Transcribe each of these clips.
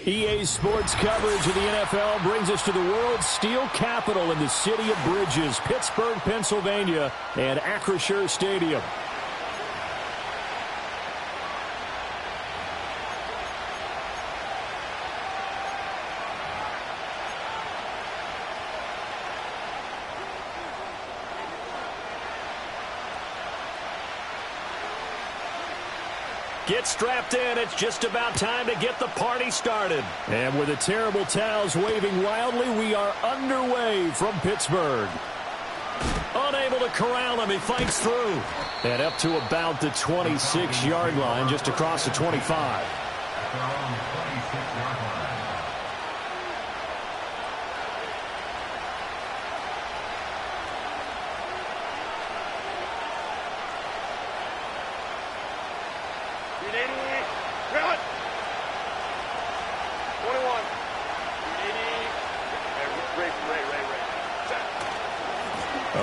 EA Sports coverage of the NFL brings us to the world's steel capital in the city of bridges, Pittsburgh, Pennsylvania, and Acrisure Stadium. Get strapped in. It's just about time to get the party started. And with the terrible towels waving wildly, we are underway from Pittsburgh. Unable to corral him, he fights through. And up to about the 26-yard line, just across the 25.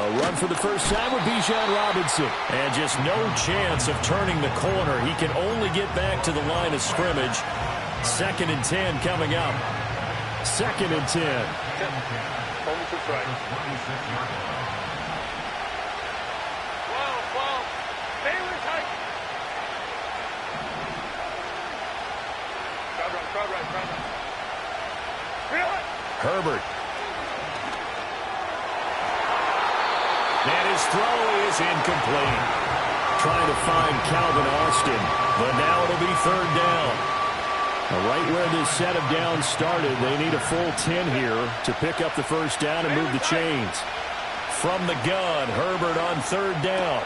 Run for the first time with Bijan Robinson. And just no chance of turning the corner. He can only get back to the line of scrimmage. 2nd and 10 coming up. 2nd and 10. Herbert. And his throw is incomplete. Trying to find Calvin Austin, but now it'll be 3rd down. Right where this set of downs started, they need a full 10 here to pick up the first down and move the chains. From the gun, Herbert on 3rd down.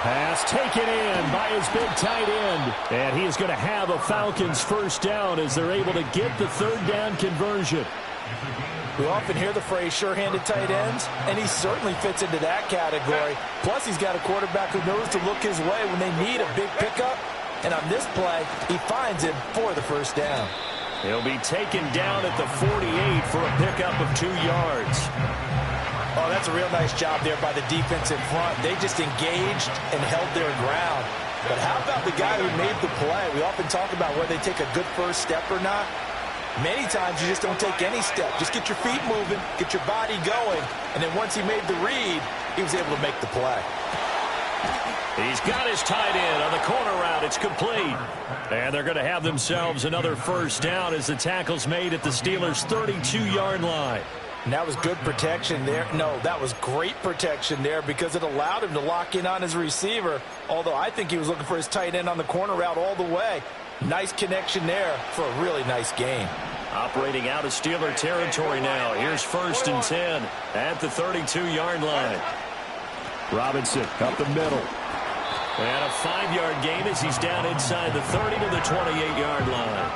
Pass taken in by his big tight end. And he is going to have a Falcons first down as they're able to get the 3rd down conversion. We often hear the phrase sure-handed tight ends, and he certainly fits into that category. Plus, he's got a quarterback who knows to look his way when they need a big pickup. And on this play, he finds him for the first down. He'll be taken down at the 48 for a pickup of 2 yards. Oh, that's a real nice job there by the defense in front. They just engaged and held their ground. But how about the guy who made the play? We often talk about whether they take a good first step or not. Many times you just don't take any step. Just get your feet moving, get your body going, and then once he made the read, he was able to make the play. He's got his tight end on the corner route. It's complete. And they're going to have themselves another first down as the tackle's made at the Steelers' 32-yard line. And that was good protection there. No, that was great protection there because it allowed him to lock in on his receiver, although I think he was looking for his tight end on the corner route all the way. Nice connection there for a really nice gain. Operating out of Steeler territory now. Here's 1st and 10 at the 32-yard line. Robinson up the middle. And a 5-yard gain as he's down inside the 30 to the 28-yard line.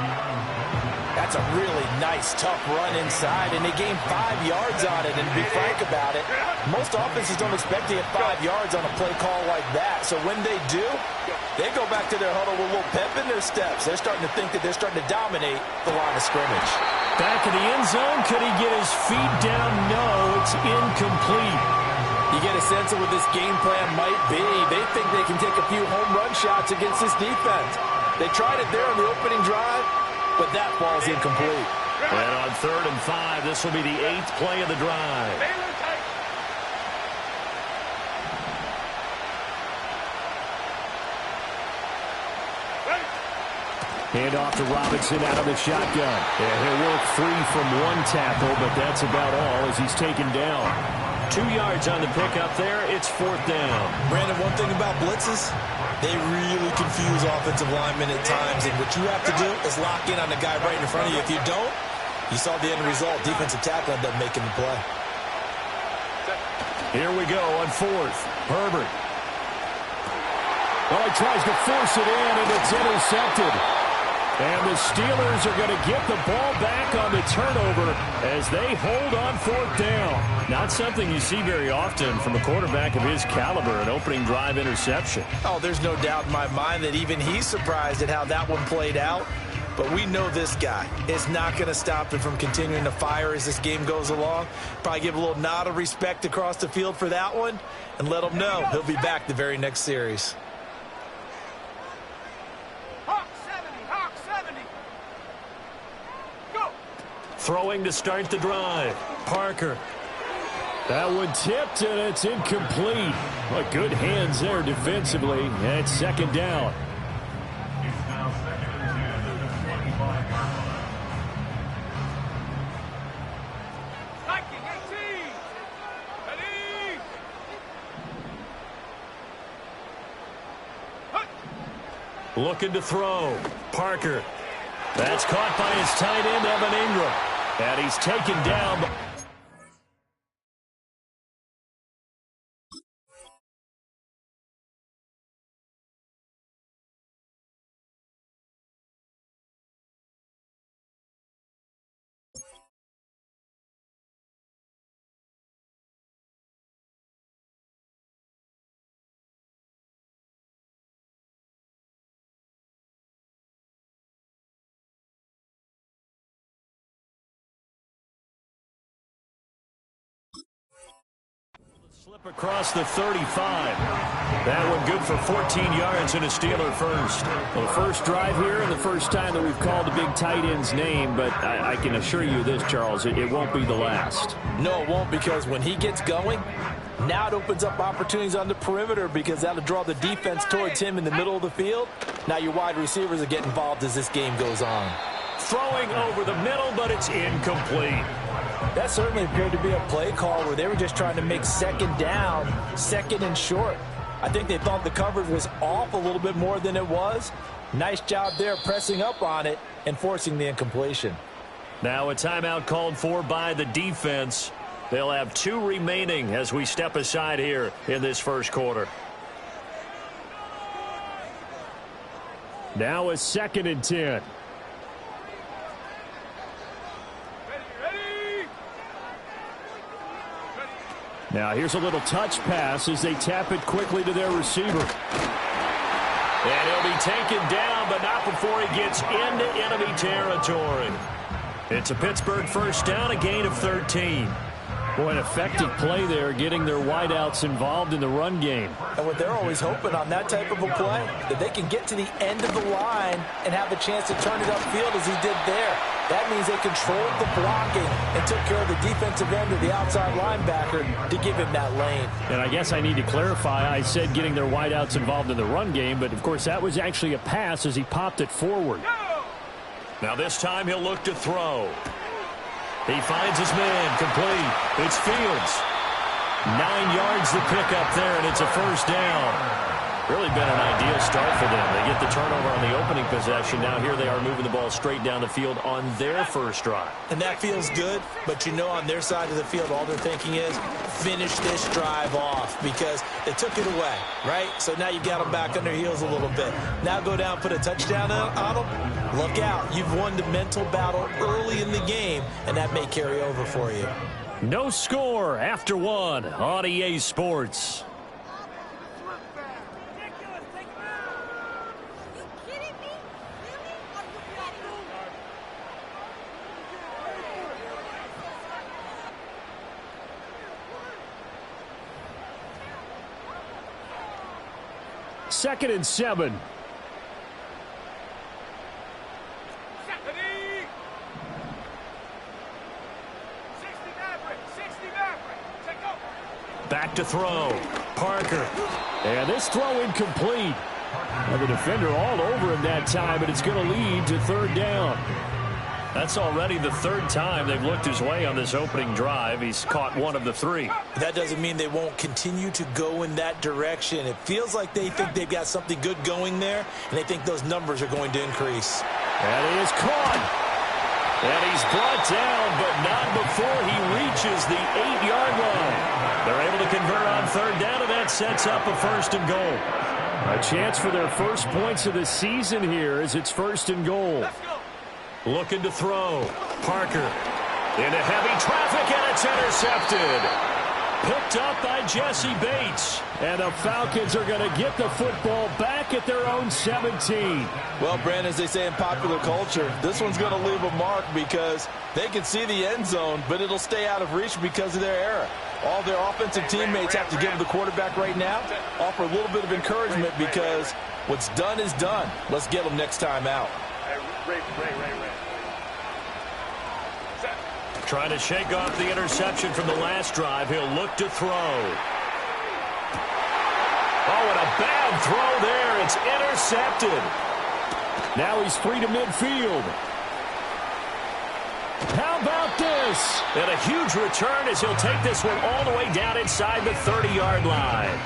That's a really nice, tough run inside, and they gained 5 yards on it. And to be frank about it, most offenses don't expect to get 5 yards on a play call like that. So when they do, they go back to their huddle with a little pep in their steps. They're starting to think that they're starting to dominate the line of scrimmage. Back in the end zone, could he get his feet down? No, it's incomplete. You get a sense of what this game plan might be. They think they can take a few home run shots against this defense. They tried it there on the opening drive, but that ball's incomplete. And on 3rd and 5, this will be the 8th play of the drive. Hand off to Robinson out of the shotgun. And he'll work free from 1 tackle, but that's about all as he's taken down. 2 yards on the pickup there. It's 4th down. Brandon, one thing about blitzes, they really confuse offensive linemen at times. And what you have to do is lock in on the guy right in front of you. If you don't, you saw the end result. Defensive tackle ended up making the play. Here we go on 4th. Herbert. Well, he tries to force it in, and it's intercepted. And the Steelers are going to get the ball back on the turnover as they hold on 4th down. Not something you see very often from a quarterback of his caliber, an opening drive interception. Oh, there's no doubt in my mind that even he's surprised at how that one played out. But we know this guy is not going to stop him from continuing to fire as this game goes along. Probably give a little nod of respect across the field for that one and let him know he'll be back the very next series. Throwing to start the drive. Parker. That one tipped, and it's incomplete. But good hands there defensively, and it's second down. Looking to throw. Parker. That's caught by his tight end, Evan Ingram. And he's taken down. Slip across the 35. That one good for 14 yards and a Steeler first. Well, the first drive here and the first time that we've called the big tight end's name, but I can assure you this, Charles, it won't be the last. No, it won't, because when he gets going, now it opens up opportunities on the perimeter because that'll draw the defense towards him in the middle of the field. Now your wide receivers will get involved as this game goes on. Throwing over the middle, but it's incomplete. That certainly appeared to be a play call where they were just trying to make second down, second and short. I think they thought the coverage was off a little bit more than it was. Nice job there pressing up on it and forcing the incompletion. Now a timeout called for by the defense. They'll have 2 remaining as we step aside here in this first quarter. Now a 2nd and 10. Now here's a little touch pass as they tap it quickly to their receiver. And he'll be taken down, but not before he gets into enemy territory. It's a Pittsburgh first down, a gain of 13. Boy, an effective play there, getting their wideouts involved in the run game. And what they're always hoping on that type of a play, that they can get to the end of the line and have a chance to turn it upfield as he did there. That means they controlled the blocking and took care of the defensive end of the outside linebacker to give him that lane. And I guess I need to clarify, I said getting their wideouts involved in the run game, but of course that was actually a pass as he popped it forward. Now this time he'll look to throw. He finds his man, complete. It's Fields. 9 yards the pickup there, and it's a first down. Really been an ideal start for them. They get the turnover on the opening possession. Now here they are moving the ball straight down the field on their first drive. And that feels good, but you know on their side of the field all they're thinking is finish this drive off because they took it away, right? So now you got them back on their heels a little bit. Now go down, put a touchdown on them. Look out. You've won the mental battle early in the game, and that may carry over for you. No score after 1 on EA Sports. Second and 7. Back to throw. Parker. And this throw incomplete. And the defender all over him that time, but it's going to lead to 3rd down. That's already the 3rd time they've looked his way on this opening drive. He's caught 1 of the 3. That doesn't mean they won't continue to go in that direction. It feels like they think they've got something good going there, and they think those numbers are going to increase. And he is caught. And he's brought down, but not before he reaches the 8-yard line. They're able to convert on 3rd down, and that sets up a 1st and goal. A chance for their first points of the season here as it's 1st and goal. Looking to throw. Parker into heavy traffic, and it's intercepted. Picked up by Jesse Bates. And the Falcons are going to get the football back at their own 17. Well, Brandon, as they say in popular culture, this one's going to leave a mark because they can see the end zone, but it'll stay out of reach because of their error. All their offensive teammates have to give the quarterback right now, offer a little bit of encouragement because what's done is done. Let's get them next time out. Ray. Set. Trying to shake off the interception from the last drive. He'll look to throw. Oh, and a bad throw there. It's intercepted. Now he's free to midfield. How about this? And a huge return as he'll take this one all the way down inside the 30-yard line.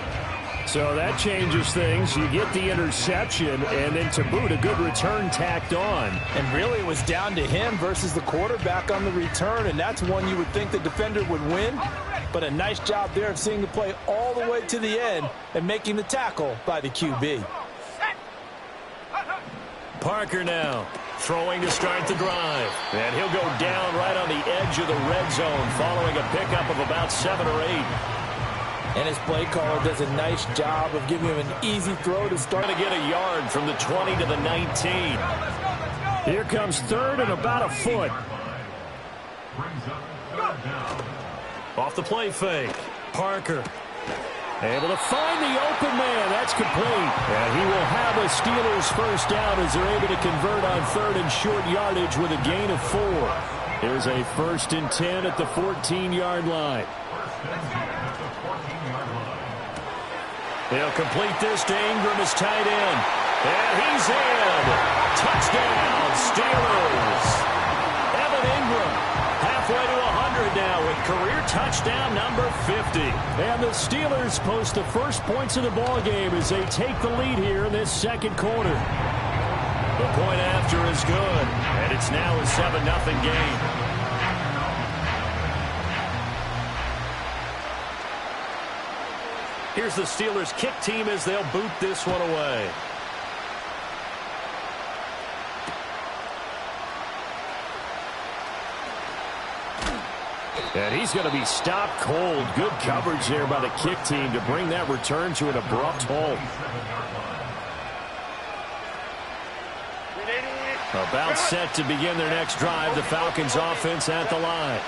So that changes things. You get the interception, and then to boot, a good return tacked on. And really, it was down to him versus the quarterback on the return, and that's one you would think the defender would win. But a nice job there of seeing the play all the way to the end and making the tackle by the QB. Parker now throwing to start the drive. And he'll go down right on the edge of the red zone following a pickup of about 7 or 8. And his play caller does a nice job of giving him an easy throw to start. To get a yard from the 20 to the 19. Here comes third and about a foot. Off the play fake. Parker able to find the open man. That's complete. And he will have a Steelers first down as they're able to convert on third and short yardage with a gain of 4. Here's a 1st and 10 at the 14-yard line. He'll complete this to Ingram as tight end. And he's in. Touchdown, Steelers. Evan Ingram halfway to 100 now with career touchdown number 50. And the Steelers post the first points of the ball game as they take the lead here in this second quarter. The point after is good, and it's now a 7-0 game. Here's the Steelers kick team as they'll boot this one away. And he's going to be stopped cold. Good coverage there by the kick team to bring that return to an abrupt halt. About set to begin their next drive. The Falcons offense at the line.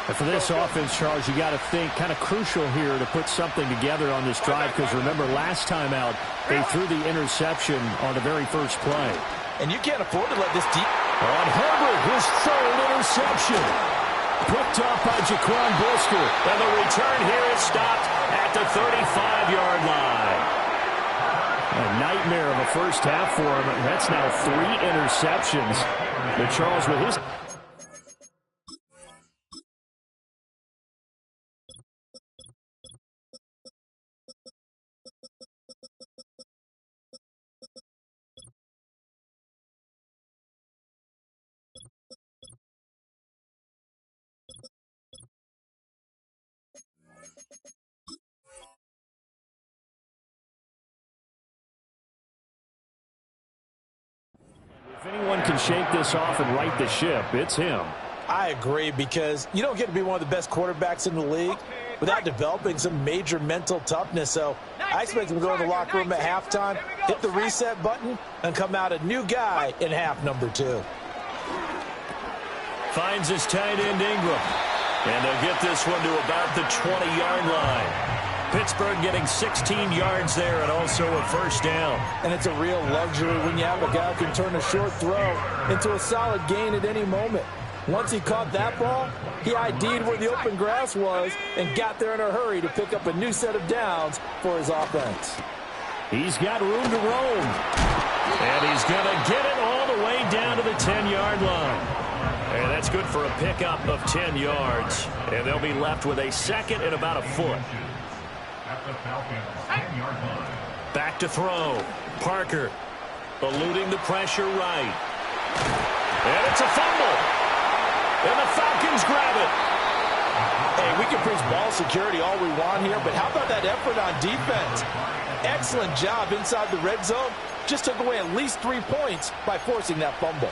And for this offense, Charles, you got to think kind of crucial here to put something together on this drive, because remember last time out they threw the interception on the very first play. And you can't afford to let this deep. On Herbert, his third interception. Picked off by Jaquan Brisker. And the return here is stopped at the 35-yard line. A nightmare of a first half for him. That's now 3 interceptions. But Charles, with his... If anyone can shake this off and right the ship, it's him. I agree, because you don't get to be one of the best quarterbacks in the league without developing some major mental toughness. So I expect him to go in the locker room at halftime, hit the reset button, and come out a new guy in half number 2. Finds his tight end Ingram. And they'll get this one to about the 20-yard line. Pittsburgh getting 16 yards there and also a first down. And it's a real luxury when you have a guy who can turn a short throw into a solid gain at any moment. Once he caught that ball, he ID'd where the open grass was and got there in a hurry to pick up a new set of downs for his offense. He's got room to roam. And he's going to get it all the way down to the 10-yard line. And that's good for a pickup of 10 yards. And they'll be left with a second and about a foot. Back to throw. Parker eluding the pressure right. And it's a fumble. And the Falcons grab it. Hey, we can preach ball security all we want here, but how about that effort on defense? Excellent job inside the red zone. Just took away at least 3 points by forcing that fumble.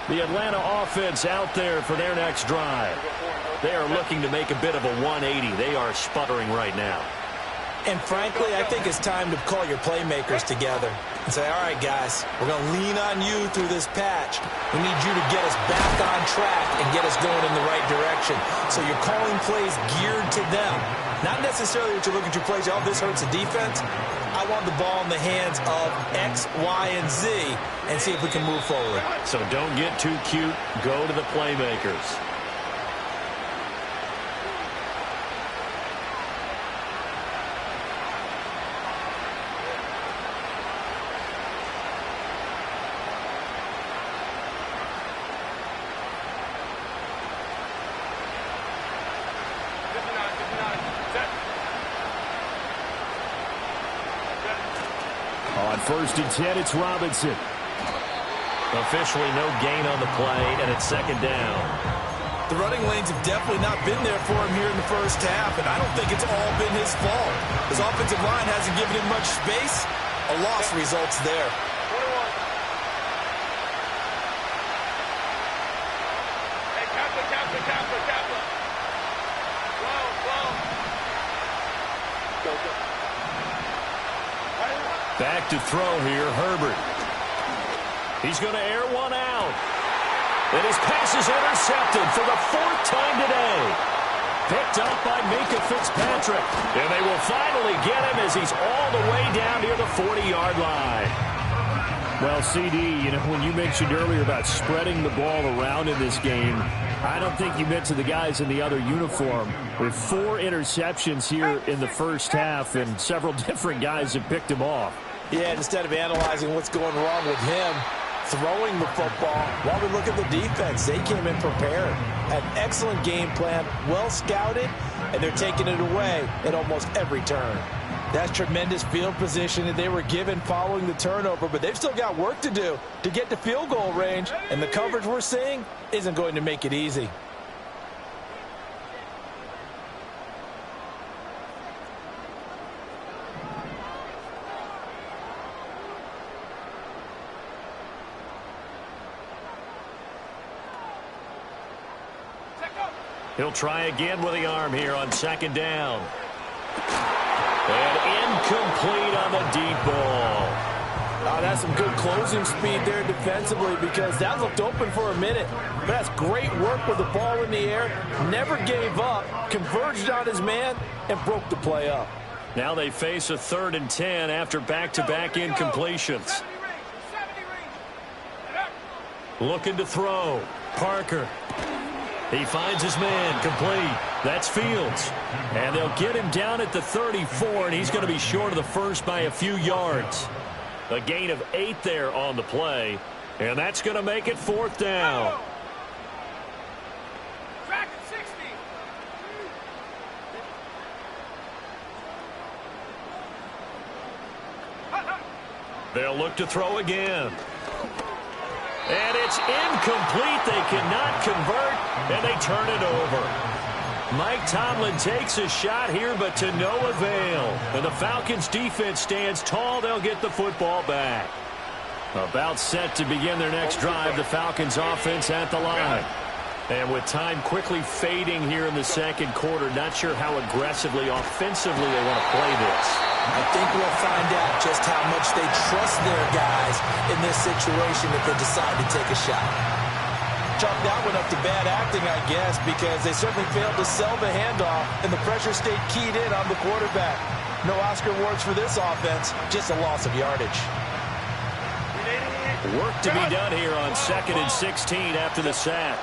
The Atlanta offense out there for their next drive. They are looking to make a bit of a 180. They are sputtering right now. And frankly, I think it's time to call your playmakers together and say, all right, guys, we're going to lean on you through this patch. We need you to get us back on track and get us going in the right direction. So you're calling plays geared to them. Not necessarily what you're looking to play. Oh, this hurts the defense. I want the ball in the hands of X, Y, and Z and see if we can move forward. So don't get too cute. Go to the playmakers. On 1st and 10, it's Robinson. Officially no gain on the play, and it's 2nd down. The running lanes have definitely not been there for him here in the first half, and I don't think it's all been his fault. His offensive line hasn't given him much space. A loss results there. Back to throw here, Herbert. He's going to air one out. And his pass is intercepted for the 4th time today. Picked up by Minkah Fitzpatrick. And they will finally get him as he's all the way down near the 40-yard line. Well, CD, you know, when you mentioned earlier about spreading the ball around in this game, I don't think you meant to the guys in the other uniform. With 4 interceptions here in the first half, and several different guys have picked him off. Yeah, instead of analyzing what's going wrong with him, throwing the football, while we look at the defense, they came in prepared. Had an excellent game plan, well scouted, and they're taking it away at almost every turn. That's tremendous field position that they were given following the turnover, but they've still got work to do to get to field goal range, and the coverage we're seeing isn't going to make it easy. He'll try again with the arm here on 2nd down. And incomplete on the deep ball. Oh, that's some good closing speed there defensively, because that looked open for a minute. But that's great work with the ball in the air. Never gave up, converged on his man, and broke the play up. Now they face a 3rd and 10 after back-to-back incompletions. Looking to throw. Parker. He finds his man, complete. That's Fields. And they'll get him down at the 34, and he's going to be short of the first by a few yards. A gain of 8 there on the play, and that's going to make it 4th down. They'll look to throw again. And it's incomplete. They cannot convert, and they turn it over. Mike Tomlin takes a shot here, but to no avail. And the Falcons' defense stands tall. They'll get the football back. About set to begin their next drive, the Falcons' offense at the line. And with time quickly fading here in the 2nd quarter, not sure how aggressively, offensively they want to play this. I think we'll find out just how much they trust their guys in this situation if they decide to take a shot. Chalk that one up to bad acting, I guess, because they certainly failed to sell the handoff, and the pressure stayed keyed in on the quarterback. No Oscar awards for this offense, just a loss of yardage. Work to be done here on 2nd and 16 after the sack.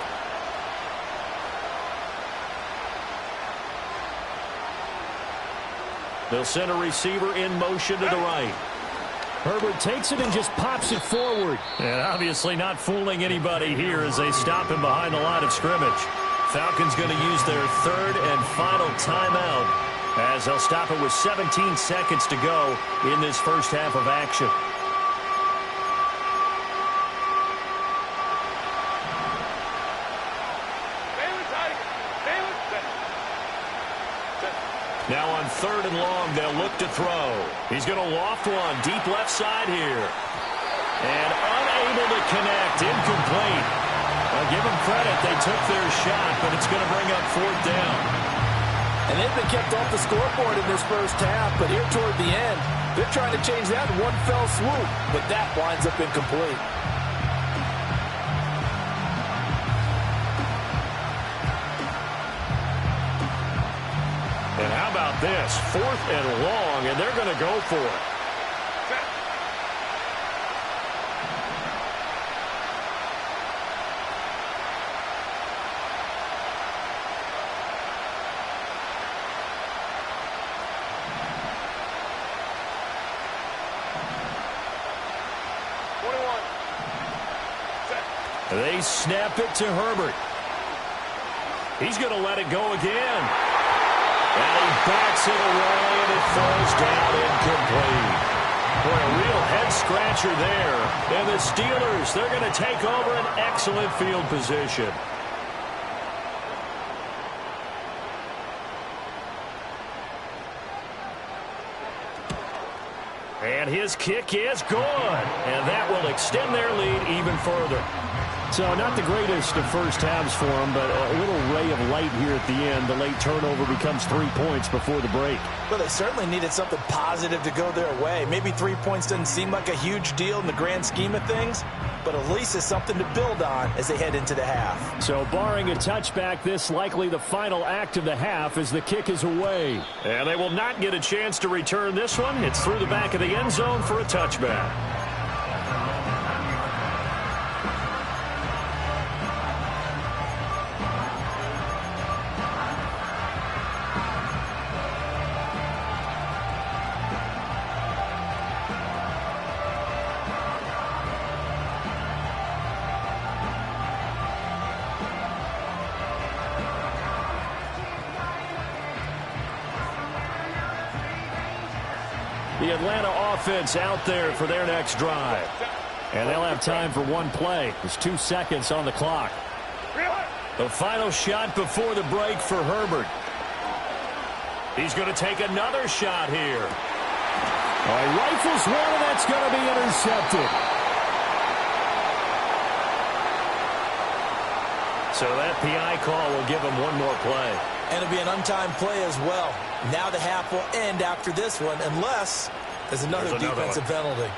They'll send a receiver in motion to the right. Herbert takes it and just pops it forward. And obviously not fooling anybody here as they stop him behind the line of scrimmage. Falcons going to use their 3rd and final timeout as they'll stop it with 17 seconds to go in this first half of action. Now on 3rd and long, they'll look to throw. He's going to loft one deep left side here. And unable to connect, incomplete. I'll give them credit, they took their shot, but it's going to bring up 4th down. And they've been kept off the scoreboard in this first half, but here toward the end, they're trying to change that in one fell swoop, but that winds up incomplete. And how about this? 4th and long, and they're going to go for it. They snap it to Herbert. He's going to let it go again. And he backs it away, and it falls down incomplete. Boy, a real head-scratcher there. And the Steelers, they're going to take over an excellent field position. And his kick is good. And that will extend their lead even further. So not the greatest of first halves for them, but a little ray of light here at the end. The late turnover becomes 3 points before the break. Well, they certainly needed something positive to go their way. Maybe 3 points doesn't seem like a huge deal in the grand scheme of things, but at least it's something to build on as they head into the half. So barring a touchback, this likely the final act of the half as the kick is away. And they will not get a chance to return this one. It's through the back of the end zone for a touchback. The Atlanta offense out there for their next drive. And they'll have time for one play. There's 2 seconds on the clock. The final shot before the break for Herbert. He's going to take another shot here. He rifles one, and that's going to be intercepted. So that PI call will give him one more play. And it'll be an untimed play as well. Now the half will end after this one, unless there's another defensive penalty.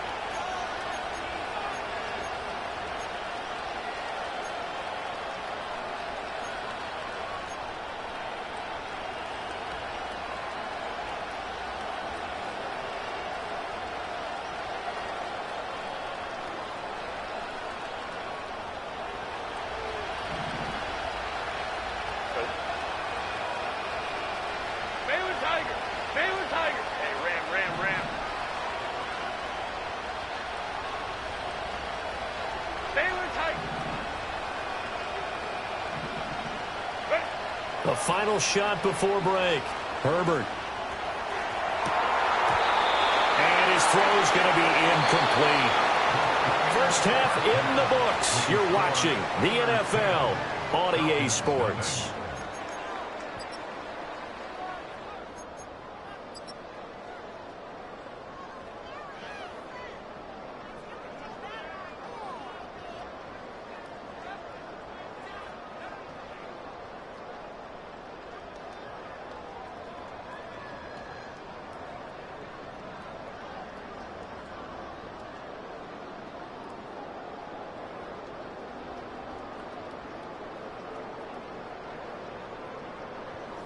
The final shot before break. Herbert. And his throw is going to be incomplete. First half in the books. You're watching the NFL on EA Sports.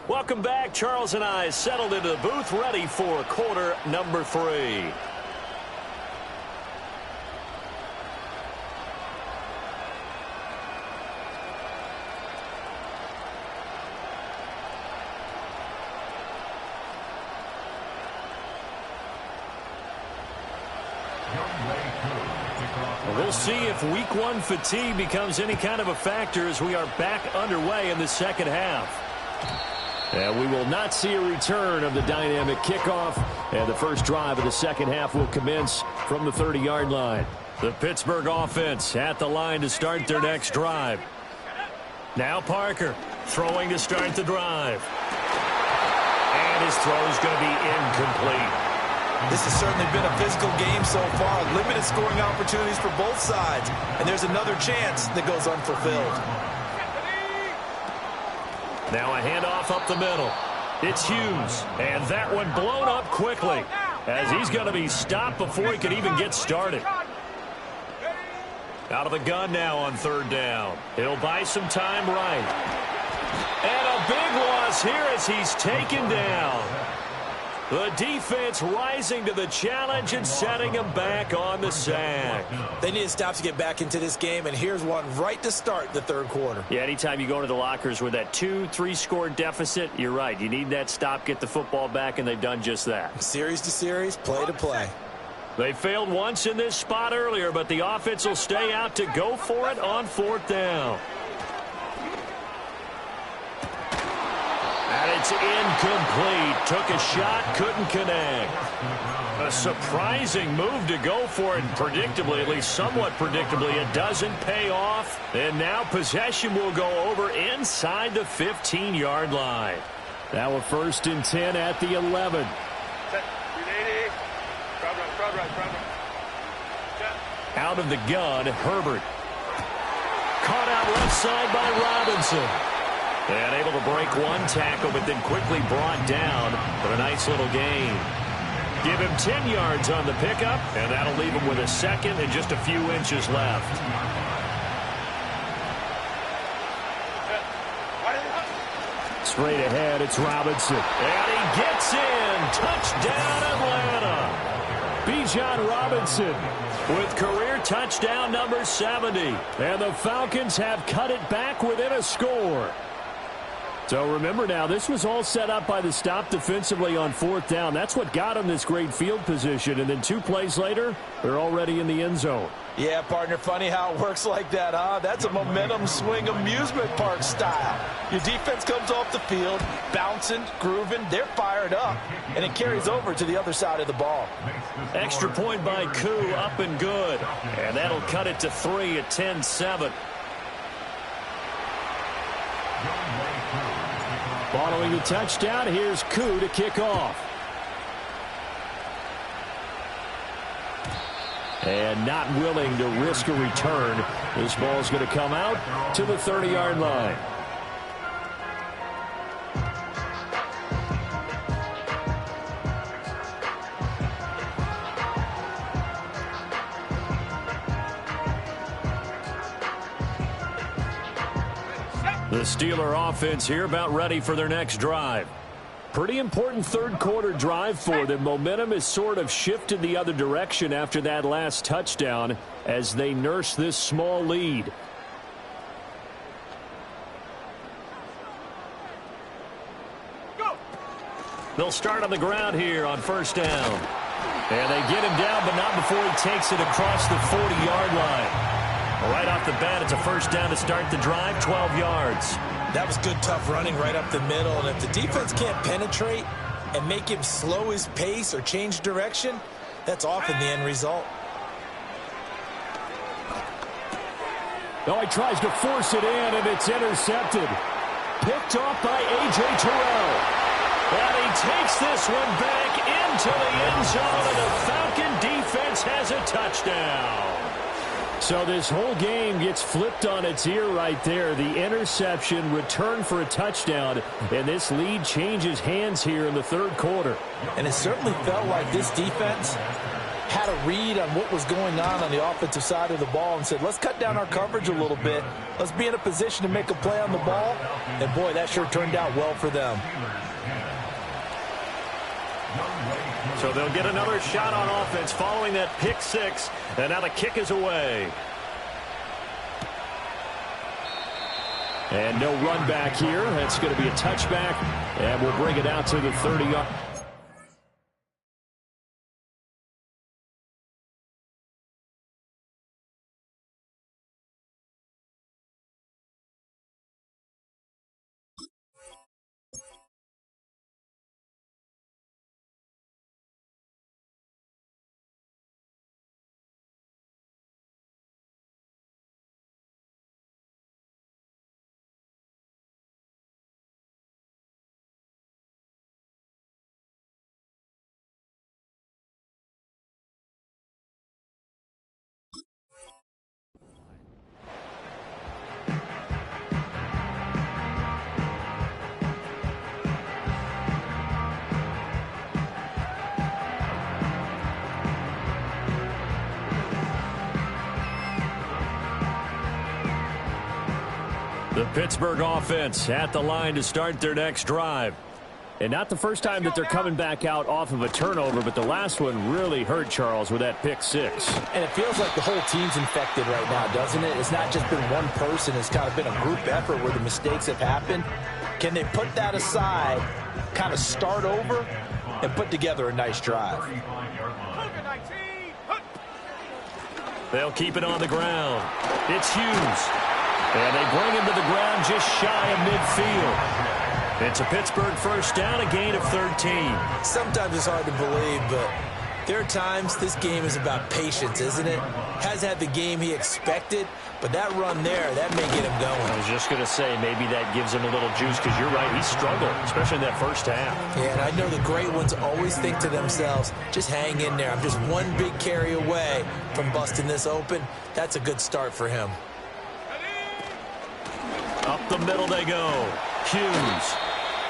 Welcome back. Charles and I settled into the booth, ready for quarter number 3. We'll see if week 1 fatigue becomes any kind of a factor as we are back underway in the second half. And we will not see a return of the dynamic kickoff. And the first drive of the second half will commence from the 30-yard line. The Pittsburgh offense at the line to start their next drive. Now Parker throwing to start the drive. And his throw is going to be incomplete. This has certainly been a physical game so far. Limited scoring opportunities for both sides. And there's another chance that goes unfulfilled. Now a handoff up the middle. It's Hughes. And that one blown up quickly as he's going to be stopped before he can even get started. Out of the gun now on third down. He'll buy some time right. And a big loss here as he's taken down. The defense rising to the challenge and setting them back on the sack. They need to stop to get back into this game, and here's one right to start the third quarter. Yeah, anytime you go into the lockers with that 2-3 score deficit, you're right. You need that stop, get the football back, and they've done just that. Series to series, play to play. They failed once in this spot earlier, but the offense will stay out to go for it on fourth down. And it's incomplete. Took a shot, couldn't connect. A surprising move to go for it, and predictably, at least somewhat predictably, it doesn't pay off. And now possession will go over inside the 15-yard line. Now a 1st and 10 at the 11. Out of the gun, Herbert. Caught out left side by Robinson. And able to break one tackle, but then quickly brought down. But a nice little gain. Give him 10 yards on the pickup, and that'll leave him with a second and just a few inches left. Straight ahead, it's Robinson. And he gets in. Touchdown, Atlanta. Bijan Robinson with career touchdown number 70. And the Falcons have cut it back within a score. So remember now, this was all set up by the stop defensively on fourth down. That's what got them this great field position. And then 2 plays later, they're already in the end zone. Yeah, partner, funny how it works like that, huh? That's a momentum swing amusement park style. Your defense comes off the field, bouncing, grooving, they're fired up, and it carries over to the other side of the ball. Extra point by Koo, up and good. And that'll cut it to 3 at 10-7. Following the touchdown, here's Koo to kick off. And not willing to risk a return. This ball's going to come out to the 30-yard line. The Steeler offense here about ready for their next drive. Pretty important third quarter drive for them. Momentum has sort of shifted the other direction after that last touchdown as they nurse this small lead. They'll start on the ground here on first down. And they get him down, but not before he takes it across the 40-yard line. Right off the bat, it's a first down to start the drive, 12 yards. That was good, tough running right up the middle. And if the defense can't penetrate and make him slow his pace or change direction, that's often the end result. Oh, he tries to force it in, and it's intercepted. Picked off by A.J. Terrell. And he takes this one back into the end zone, and the Falcon defense has a touchdown. So this whole game gets flipped on its ear right there. The interception, return for a touchdown, and this lead changes hands here in the third quarter. And it certainly felt like this defense had a read on what was going on the offensive side of the ball and said, let's cut down our coverage a little bit. Let's be in a position to make a play on the ball. And, boy, that sure turned out well for them. So they'll get another shot on offense following that pick six. And now the kick is away. And no run back here. That's going to be a touchback. And we'll bring it out to the 30-yard. The Pittsburgh offense at the line to start their next drive. And not the first time that they're coming back out off of a turnover, but the last one really hurt Charles with that pick six. And it feels like the whole team's infected right now, doesn't it? It's not just been one person. It's kind of been a group effort where the mistakes have happened. Can they put that aside, kind of start over, and put together a nice drive? They'll keep it on the ground. It's Hughes. And they bring him to the ground just shy of midfield. It's a Pittsburgh first down, a gain of 13. Sometimes it's hard to believe, but there are times this game is about patience, isn't it? Hasn't had the game he expected, but that run there, that may get him going. I was just going to say, maybe that gives him a little juice, because you're right, he struggled, especially in that first half. Yeah, and I know the great ones always think to themselves, just hang in there. I'm just one big carry away from busting this open. That's a good start for him. Up the middle they go. Hughes.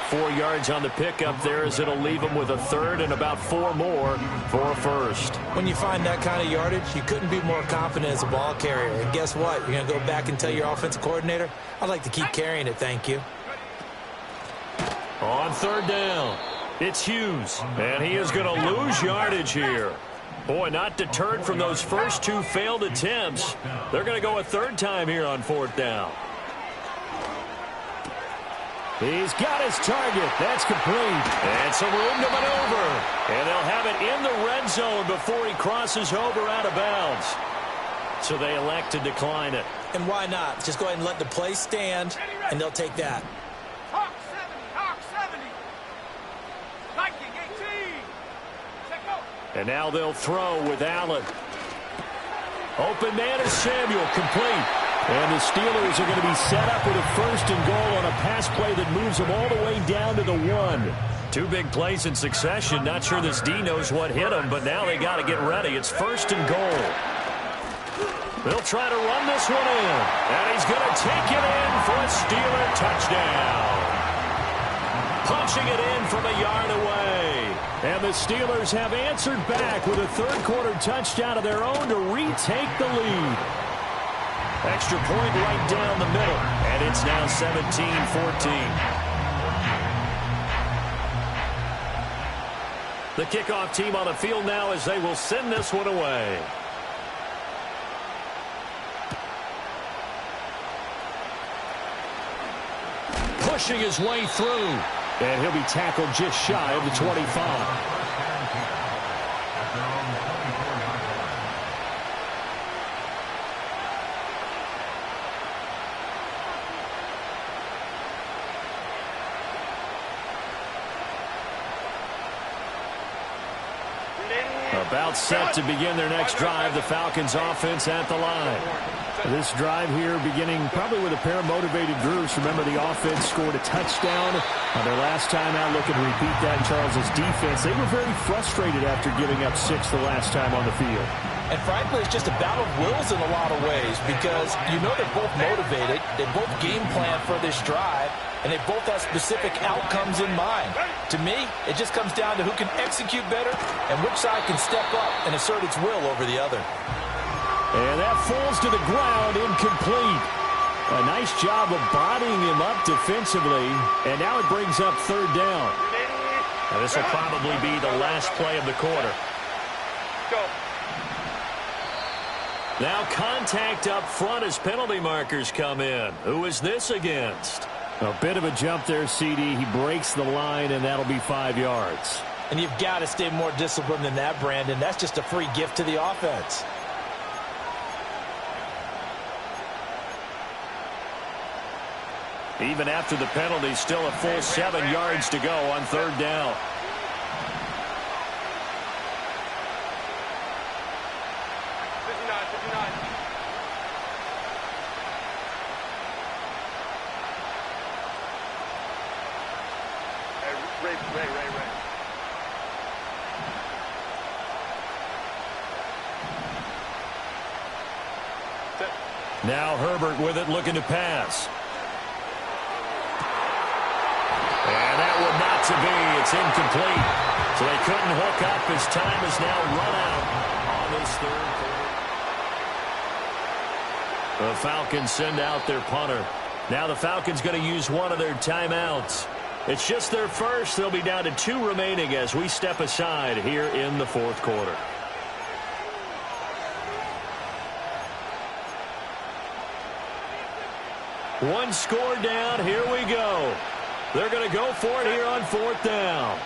4 yards on the pickup there as it'll leave him with a third and about 4 more for a first. When you find that kind of yardage, you couldn't be more confident as a ball carrier. And guess what? You're going to go back and tell your offensive coordinator, I'd like to keep carrying it, thank you. On third down, it's Hughes. And he is going to lose yardage here. Boy, not deterred from those first 2 failed attempts. They're going to go a third time here on fourth down. He's got his target. That's complete. And some room to maneuver. And they'll have it in the red zone before he crosses over out of bounds. So they elect to decline it. And why not? Just go ahead and let the play stand, and they'll take that. Hawk 70, Hawk 70. Viking 18. Check out. And now they'll throw with Allen. Open man is Samuel, complete. And the Steelers are going to be set up with a first and goal on a pass play that moves them all the way down to the 1. 2 big plays in succession. Not sure this D knows what hit him, but now they got to get ready. It's first and goal. They'll try to run this one in. And he's going to take it in for a Steeler touchdown. Punching it in from a yard away. And the Steelers have answered back with a third-quarter touchdown of their own to retake the lead. Extra point right down the middle, and it's now 17-14. The kickoff team on the field now as they will send this one away. Pushing his way through, and he'll be tackled just shy of the 25. About set to begin their next drive. The Falcons offense at the line. This drive here beginning probably with a pair of motivated groups. Remember, the offense scored a touchdown on their last time out. Looking to repeat that in Charles's defense. They were very frustrated after giving up 6 the last time on the field. And frankly, it's just a battle of wills in a lot of ways because you know they're both motivated. They both game plan for this drive. And they both have specific outcomes in mind. To me, it just comes down to who can execute better and which side can step up and assert its will over the other. And that falls to the ground, incomplete. A nice job of bodying him up defensively. And now it brings up third down. Now this will probably be the last play of the quarter. Go. Now contact up front as penalty markers come in. Who is this against? A bit of a jump there, CD. He breaks the line, and that'll be 5 yards. And you've got to stay more disciplined than that, Brandon. That's just a free gift to the offense. Even after the penalty, still a full 7 yards to go on third down. Now Herbert with it, looking to pass. And that one not to be. It's incomplete. So they couldn't hook up. His time is now run out on this third quarter. The Falcons send out their punter. Now the Falcons going to use one of their timeouts. It's just their first. They'll be down to 2 remaining as we step aside here in the fourth quarter. One score down. Here we go. They're going to go for it here on 4th down.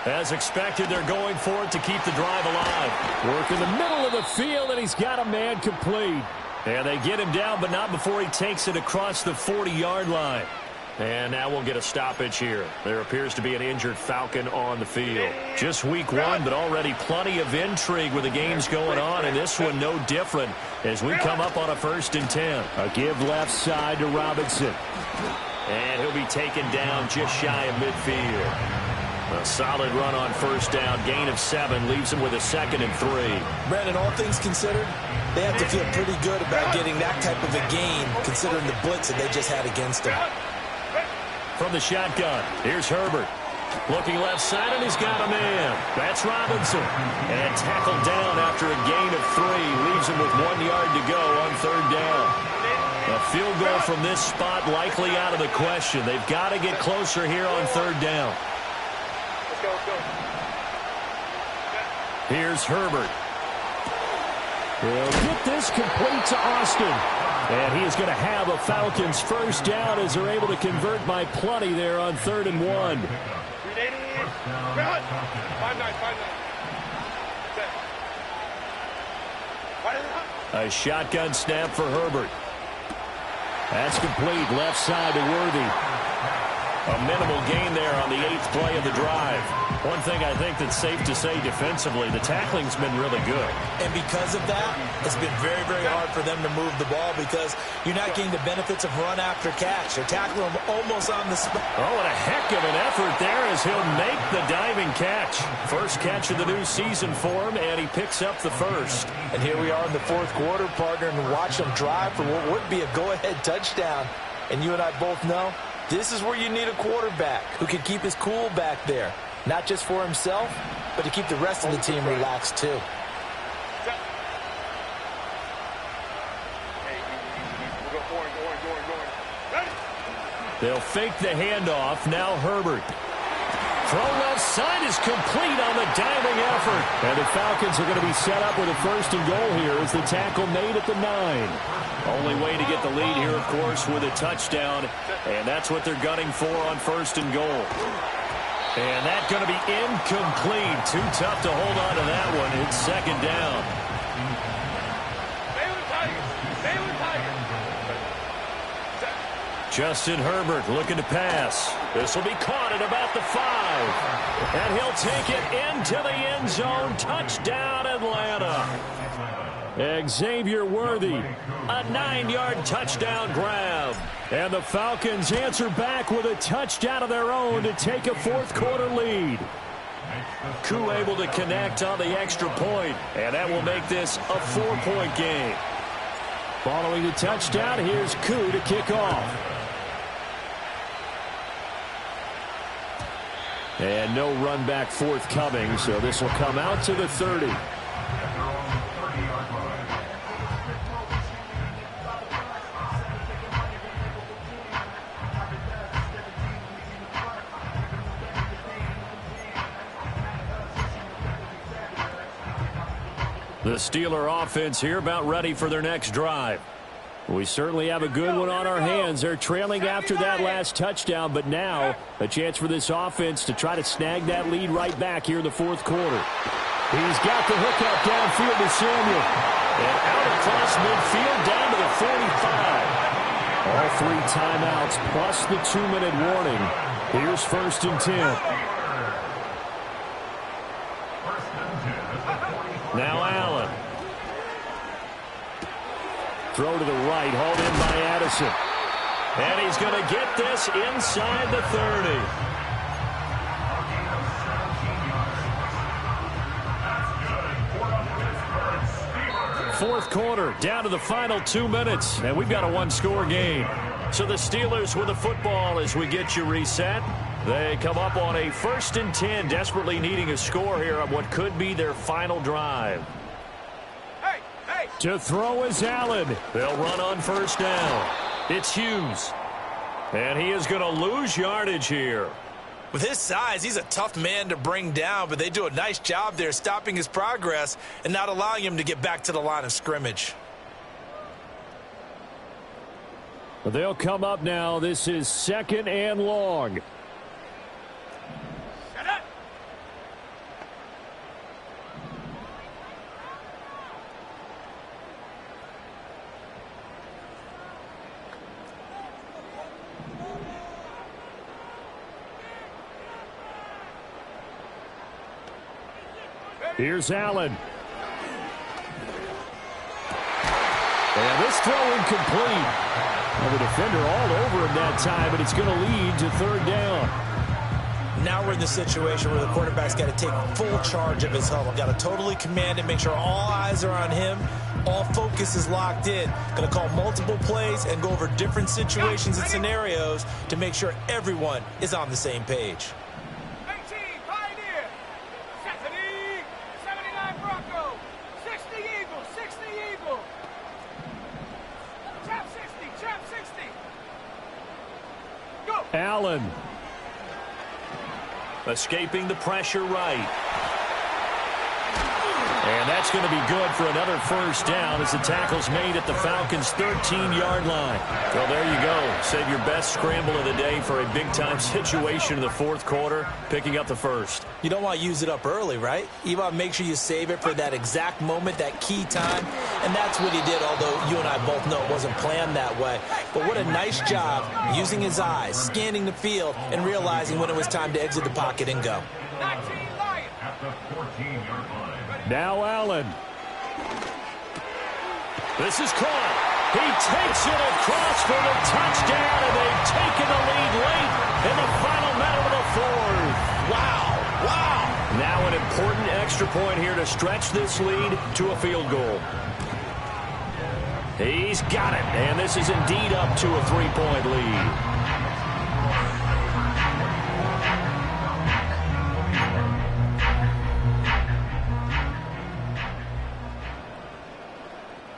As expected, they're going for it to keep the drive alive. Work in the middle of the field, and he's got a man complete. And they get him down, but not before he takes it across the 40-yard line. And now we'll get a stoppage here. There appears to be an injured Falcon on the field. Just week 1, but already plenty of intrigue with the games going on, and this one no different as we come up on a 1st and 10. A give left side to Robinson. And he'll be taken down just shy of midfield. A solid run on 1st down. Gain of 7 leaves him with a 2nd and 3. Brandon, all things considered, they have to feel pretty good about getting that type of a gain considering the blitz that they just had against them. From the shotgun, here's Herbert. Looking left side, and he's got a man. That's Robinson. And tackled down after a gain of 3. Leaves him with 1 yard to go on 3rd down. A field goal from this spot likely out of the question. They've got to get closer here on 3rd down. Here's Herbert. He'll get this complete to Austin. And he is going to have a Falcons 1st down as they're able to convert by plenty there on 3rd and 1. A shotgun snap for Herbert. That's complete. Left side to Worthy. A minimal gain there on the 8th play of the drive. One thing I think that's safe to say defensively, the tackling's been really good. And because of that, it's been very, very hard for them to move the ball because you're not getting the benefits of run after catch. They're tackling them almost on the spot. Oh, and a heck of an effort there as he'll make the diving catch. First catch of the new season for him, and he picks up the 1st. And here we are in the 4th quarter, partner, and watch them drive for what would be a go-ahead touchdown. And you and I both know this is where you need a quarterback who can keep his cool back there. Not just for himself, but to keep the rest of the team relaxed too. They'll fake the handoff. Now Herbert. Throw left side is complete on the diving effort. And the Falcons are going to be set up with a 1st and goal here as the tackle made at the 9. Only way to get the lead here, of course, with a touchdown. And that's what they're gunning for on 1st and goal. And that's going to be incomplete. Too tough to hold on to that one. It's 2nd down. Justin Herbert looking to pass. This will be caught at about the 5. And he'll take it into the end zone. Touchdown, Atlanta. Xavier Worthy. A 9-yard touchdown grab. And the Falcons answer back with a touchdown of their own to take a 4th quarter lead. Koo able to connect on the extra point, and that will make this a 4-point game. Following the touchdown, here's Koo to kick off. And no run back forthcoming, so this will come out to the 30. The Steeler offense here about ready for their next drive. We certainly have a good one on our hands. They're trailing after that last touchdown, but now a chance for this offense to try to snag that lead right back here in the 4th quarter. He's got the hook out downfield to Samuel. And out across midfield down to the 45. All 3 timeouts plus the 2-minute warning. Here's 1st and 10. Now Allen. Throw to the right, hauled in by Addison. And he's going to get this inside the 30. Fourth quarter, down to the final 2 minutes, and we've got a 1-score game. So the Steelers with the football as we get you reset. They come up on a 1st and 10, desperately needing a score here on what could be their final drive. Hey, hey, To throw is Allen. They'll run on first down. It's Hughes. And he is going to lose yardage here. With his size, he's a tough man to bring down, but they do a nice job there stopping his progress and not allowing him to get back to the line of scrimmage. They'll come up now. This is 2nd and long. Set up. Here's Allen. And this throw incomplete. Well, the defender all over him that time, but it's going to lead to 3rd down. Now we're in the situation where the quarterback's got to take full charge of his huddle. Got to totally command it, make sure all eyes are on him. All focus is locked in. Going to call multiple plays and go over different situations and scenarios to make sure everyone is on the same page. 18, Pioneer. 70, 79, Bronco. 60, Eagle, 60, Eagle. Chap 60, chap 60. Go. Allen. Escaping the pressure right. And that's going to be good for another 1st down as the tackle's made at the Falcons' 13-yard line. Well, there you go. Save your best scramble of the day for a big-time situation in the 4th quarter, picking up the 1st. You don't want to use it up early, right? You want to make sure you save it for that exact moment, that key time. And that's what he did, although you and I both know it wasn't planned that way. But what a nice job using his eyes, scanning the field, and realizing when it was time to exit the pocket and go. 19, Lion. Now Allen. This is caught. He takes it across for the touchdown, and they've taken the lead late in the final minute of the 4th. Wow, wow. Now an important extra point here to stretch this lead to a field goal. He's got it, and this is indeed up to a 3-point lead.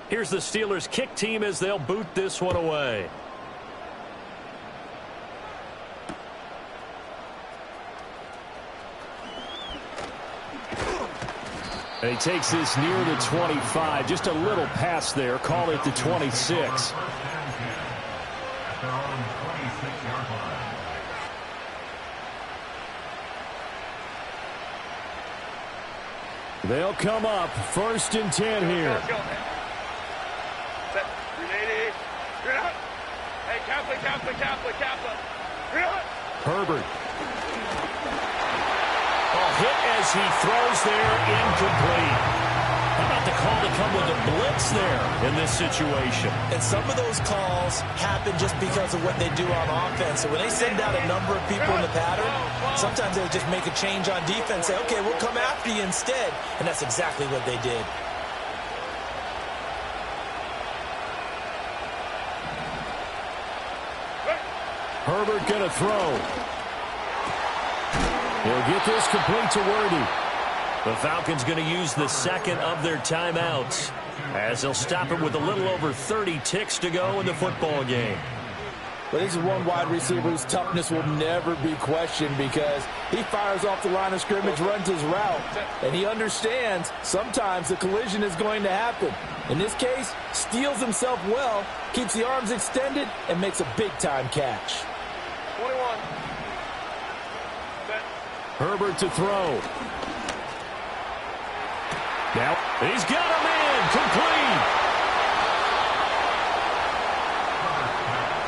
Here's the Steelers' kick team as they'll boot this one away. And he takes this near the 25. Just a little pass there. Call it the 26. They'll come up 1st and 10 here. Set. 380. You're out. Hey, Kaplan. You're out. Herbert. Hit as he throws there, incomplete. How about the call to come with a blitz there in this situation? And some of those calls happen just because of what they do on offense. So when they send out a number of people in the pattern, sometimes they just make a change on defense, say, okay, we'll come after you instead. And that's exactly what they did. Herbert going to throw. He'll get this complete to Worthy. The Falcons going to use the 2nd of their timeouts as they'll stop it with a little over 30 ticks to go in the football game. But this is one wide receiver whose toughness will never be questioned because he fires off the line of scrimmage, runs his route, and he understands sometimes the collision is going to happen. In this case, steals himself well, keeps the arms extended, and makes a big-time catch. 21. Herbert to throw. Now, he's got a man, complete.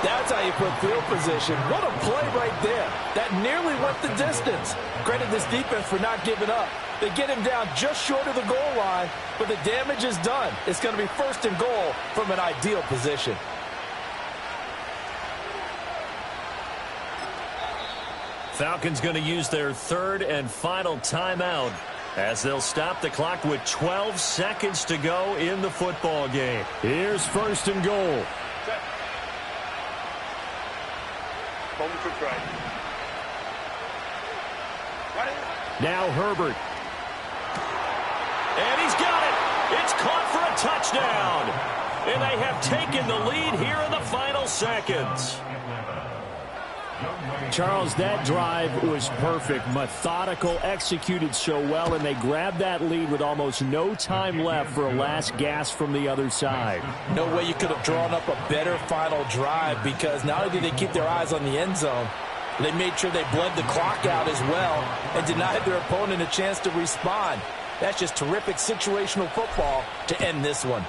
That's how you put field position. What a play right there. That nearly went the distance. Credit this defense for not giving up. They get him down just short of the goal line, but the damage is done. It's going to be 1st and goal from an ideal position. Falcons going to use their 3rd and final timeout as they'll stop the clock with 12 seconds to go in the football game. Here's 1st and goal. Set. Moment to try. Now Herbert. And he's got it. It's caught for a touchdown. And they have taken the lead here in the final seconds. Charles, that drive was perfect, methodical, executed so well, and they grabbed that lead with almost no time left for a last gasp from the other side. No way you could have drawn up a better final drive, because not only did they keep their eyes on the end zone, they made sure they bled the clock out as well and denied their opponent a chance to respond. That's just terrific situational football to end this one.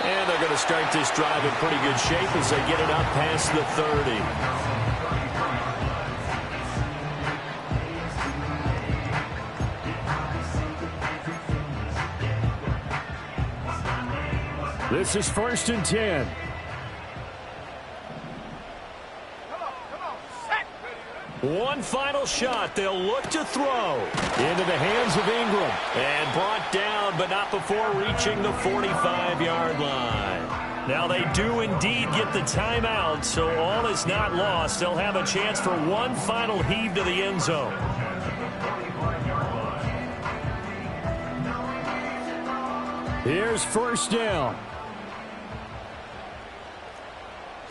And they're going to start this drive in pretty good shape as they get it up past the 30. This is 1st and 10. One final shot. They'll look to throw. Into the hands of Ingram. And brought down, but not before reaching the 45-yard line. Now they do indeed get the timeout, so all is not lost. They'll have a chance for one final heave to the end zone. Here's 1st down.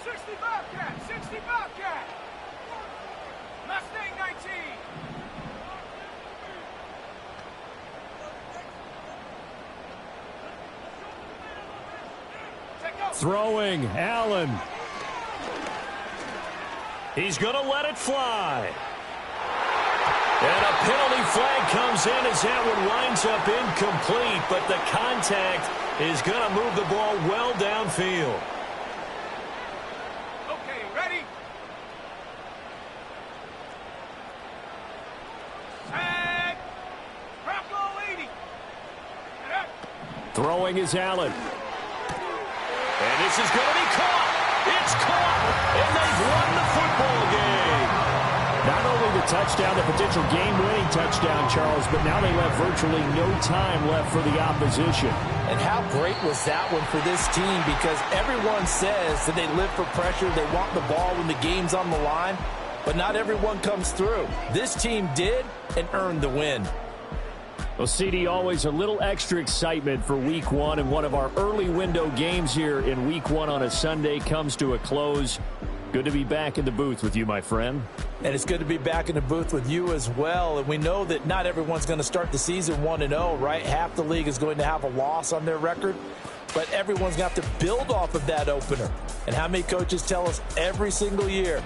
60 Bobcat, 60 Bobcat. Mustang 19. Throwing, Allen. He's going to let it fly. And a penalty flag comes in as that one winds up incomplete, but the contact is going to move the ball well downfield. Okay, ready? Tag. Bronco 80. Throwing is Allen. And this is going to be caught. It's caught. And they've won the football game. Not only the touchdown, the potential game-winning touchdown, Charles, but now they left virtually no time left for the opposition. And how great was that one for this team? Because everyone says that they live for pressure, they want the ball when the game's on the line, but not everyone comes through. This team did and earned the win. Well, CD, always a little extra excitement for Week 1, and one of our early window games here in Week 1 on a Sunday comes to a close. Good to be back in the booth with you, my friend. And it's good to be back in the booth with you as well. And we know that not everyone's going to start the season 1-0, right? Half the league is going to have a loss on their record. But everyone's going to have to build off of that opener. And how many coaches tell us every single year,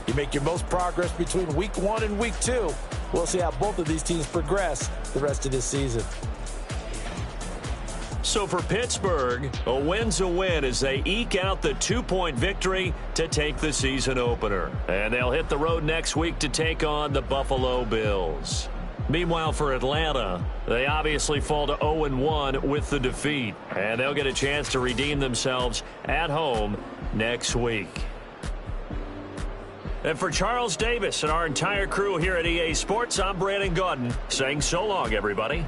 you make your most progress between Week 1 and Week 2. We'll see how both of these teams progress the rest of this season. So for Pittsburgh, a win's a win as they eke out the 2-point victory to take the season opener. And they'll hit the road next week to take on the Buffalo Bills. Meanwhile, for Atlanta, they obviously fall to 0-1 with the defeat. And they'll get a chance to redeem themselves at home next week. And for Charles Davis and our entire crew here at EA Sports, I'm Brandon Gaudin saying so long, everybody.